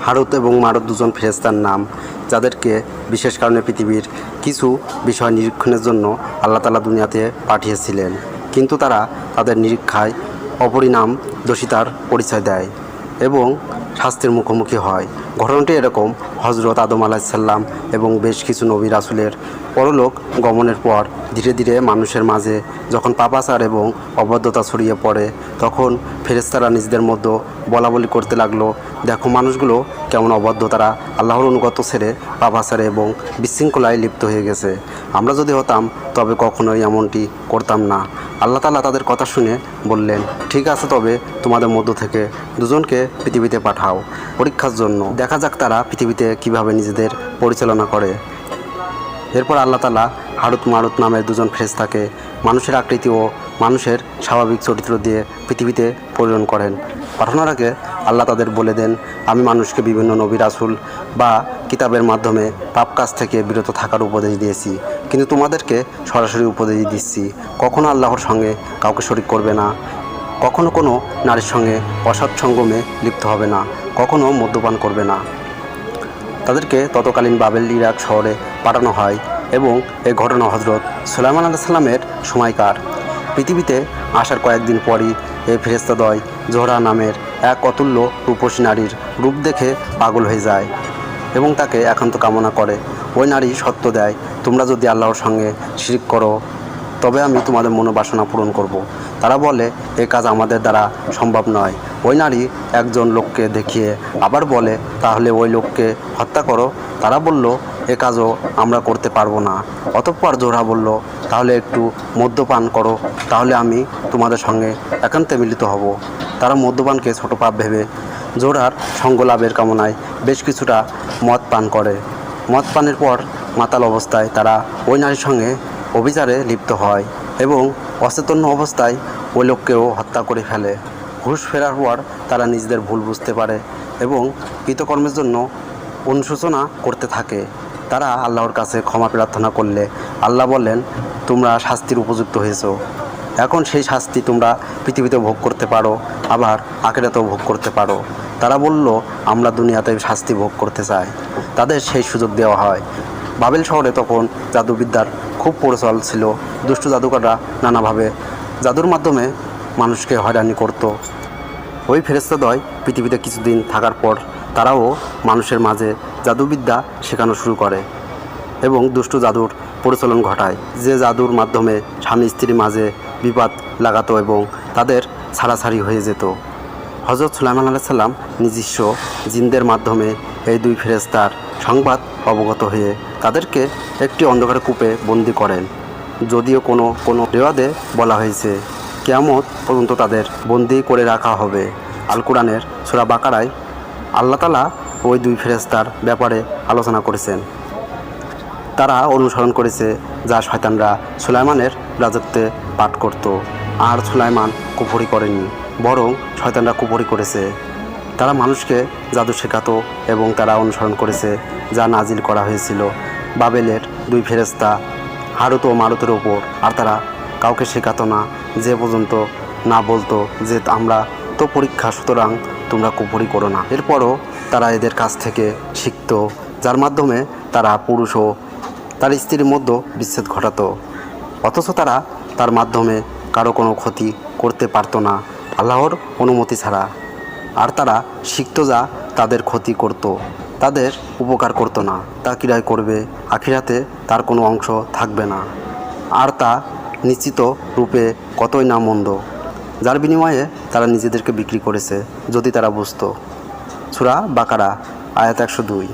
হারুত এবং মারুত দুজন ফেরেশতার নাম, যাদেরকে বিশেষ কারণে পৃথিবীর কিছু বিষয় নিরীক্ষণের জন্য আল্লাহ তাআলা দুনিয়াতে পাঠিয়েছিলেন, কিন্তু তারা তাদের নিরীক্ষায় অপরিণাম দোষিতার পরিচয় দেয় এবং শাস্তির মুখোমুখি হয়। ঘটনাটি এরকম: হজরত আদম আলাইহিসসালাম এবং বেশ কিছু নবী রাসূলের পরলোক গমনের পর ধীরে ধীরে মানুষের মাঝে যখন পাপাচার এবং অবাধ্যতা ছড়িয়ে পড়ে, তখন ফেরেশতারা নিজেদের মধ্যে বলাবলি করতে লাগলো, দেখো মানুষগুলো কেমন অবাধ্য, তারা আল্লাহর অনুগত ছেড়ে পাপাচারে এবং বিশৃঙ্খলায় লিপ্ত হয়ে গেছে। আমরা যদি হতাম তবে কখনোই এমনটি করতাম না। আল্লাহ তাআলা তাদের কথা শুনে বললেন, ঠিক আছে, তবে তোমাদের মধ্য থেকে দুজনকে পৃথিবীতে পাঠাও পরীক্ষার জন্য, দেখা যাক তারা পৃথিবীতে কিভাবে নিজেদের পরিচালনা করে। এরপর আল্লাহ তাআলা হারুত মারুত নামের দুজন ফেরেশতাকে মানুষের আকৃতি ও মানুষের স্বাভাবিক চরিত্র দিয়ে পৃথিবীতে প্রেরণ করেন। পাঠানোর আগে আল্লাহ তাদের বলে দেন, আমি মানুষকে বিভিন্ন নবী রাসূল বা কিতাবের মাধ্যমে পাপ কাজ থেকে বিরত থাকার উপদেশ দিয়েছি, কিন্তু তোমাদেরকে সরাসরি উপদেশ দিচ্ছি, কখনো আল্লাহর সঙ্গে কাউকে শরীক করবে না, কখনো কোনো নারীর সঙ্গে অসৎ সঙ্গমে লিপ্ত হবে না, কখনো মদ্যপান করবে না। তাদেরকে তৎকালীন বাবেল ইরাক শহরে পাঠানো হয় এবং এই ঘটনা হজরত সুলাইমান আলাইহিস সালামের সময়কার। পৃথিবীতে আসার কয়েকদিন পরই এই ফেরেশতাদ্বয় জোহরা নামের এক অতুল্য রূপসী নারীর রূপ দেখে পাগল হয়ে যায় এবং তাকে একান্ত কামনা করে। ওই নারী সত্য দেয়, তোমরা যদি আল্লাহর সঙ্গে শিরক করো তবে আমি তোমাদের মনোবাসনা পূরণ করব। তারা বলে, এ কাজ আমাদের দ্বারা সম্ভব নয়। ওই নারী একজন লোককে দেখিয়ে আবার বলে, তাহলে ওই লোককে হত্যা করো। তারা বলল, এ কাজও আমরা করতে পারবো না। অতঃপর জোহরা বলল, তাহলে একটু মদ্যপান করো, তাহলে আমি তোমাদের সঙ্গে একান্তে মিলিত হব। তারা মদ্যপানকে ছোট পাপ ভেবে জোহরার সঙ্গ লাভের কামনায় বেশ কিছুটা মদ পান করে। মদ পানের পর মাতাল অবস্থায় তারা ওই নারীর সঙ্গে অভিচারে লিপ্ত হয় এবং অচেতন অবস্থায় ওই লোককেও হত্যা করে ফেলে। হুঁশ ফেরার পর তারা নিজেদের ভুল বুঝতে পারে এবং কৃতকর্মের জন্য অনুশোচনা করতে থাকে। তারা আল্লাহর কাছে ক্ষমা প্রার্থনা করলে আল্লাহ বলেন, তোমরা শাস্তির উপযুক্ত হয়েছো, এখন সেই শাস্তি তোমরা পৃথিবীতে ভোগ করতে পারো, আবার আখিরাতেও ভোগ করতে পারো। তারা বলল, আমরা দুনিয়াতে শাস্তি ভোগ করতে চাই। তাদের সেই সুযোগ দেওয়া হয়। বাবেল শহরে তখন জাদুবিদ্যার খুব প্রচল ছিল। দুষ্ট জাদুকররা নানাভাবে জাদুর মাধ্যমে মানুষকে হয়রানি করত। ওই ফেরেশতাদ্বয় পৃথিবীতে কিছুদিন থাকার পর তারাও মানুষের মাঝে জাদুবিদ্যা শেখানো শুরু করে এবং দুষ্ট জাদুর প্রচলন ঘটায়, যে জাদুর মাধ্যমে স্বামী স্ত্রীর মাঝে বিবাদ লাগাতো এবং তাদের ছাড়াছাড়ি হয়ে যেত। হজরত সুলাইমান আলাইহিস সালাম নিজস্ব জিনদের মাধ্যমে এই দুই ফেরেশতার সংবাদ অবগত হয়ে তাদেরকে একটি অন্ধকার কূপে বন্দী করেন। যদিও কোনো রেওয়াদে বলা হয়েছে কিয়ামত পর্যন্ত তাদের বন্দী করে রাখা হবে। আল কুরআনের সূরা বাকারায় আল্লাহ তাআলা ওই দুই ফেরেশতার ব্যাপারে আলোচনা করেছেন। তারা অনুসরণ করেছে যা শয়তানরা সুলাইমানের রাজত্বে পাঠ করত, আর সুলাইমান কুফরি করেনি, বরং শয়তানরা কুফরি করেছে। তারা মানুষকে জাদু শেখাতো এবং তারা অনুসরণ করেছে যা নাজিল করা হয়েছিল বাবেলের দুই ফেরেশতা হারুত ও মারুতের ওপর, আর তারা কাউকে শেখাতো না যে পর্যন্ত না বলতো যে আমরা তো পরীক্ষা, সুতরাং তোমরা কুফরি করো না। এরপরও তারা এদের কাছ থেকে শিখত, যার মাধ্যমে তারা পুরুষ ও তার স্ত্রীর মধ্যে বিচ্ছেদ ঘটাতো, অথচ তারা তার মাধ্যমে কারো কোনো ক্ষতি করতে পারতো না আল্লাহর অনুমতি ছাড়া। আর তারা শিখত যা তাদের ক্ষতি করত, তাদের উপকার করতো না, তা কিরায় করবে, আখিরাতে তার কোনো অংশ থাকবে না, আর তা নিশ্চিত রূপে কতই না মন্দ, যার বিনিময়ে তারা নিজেদেরকে বিক্রি করেছে। যদি তারা বুঝতো। সূরা বাকারা আয়াত 102।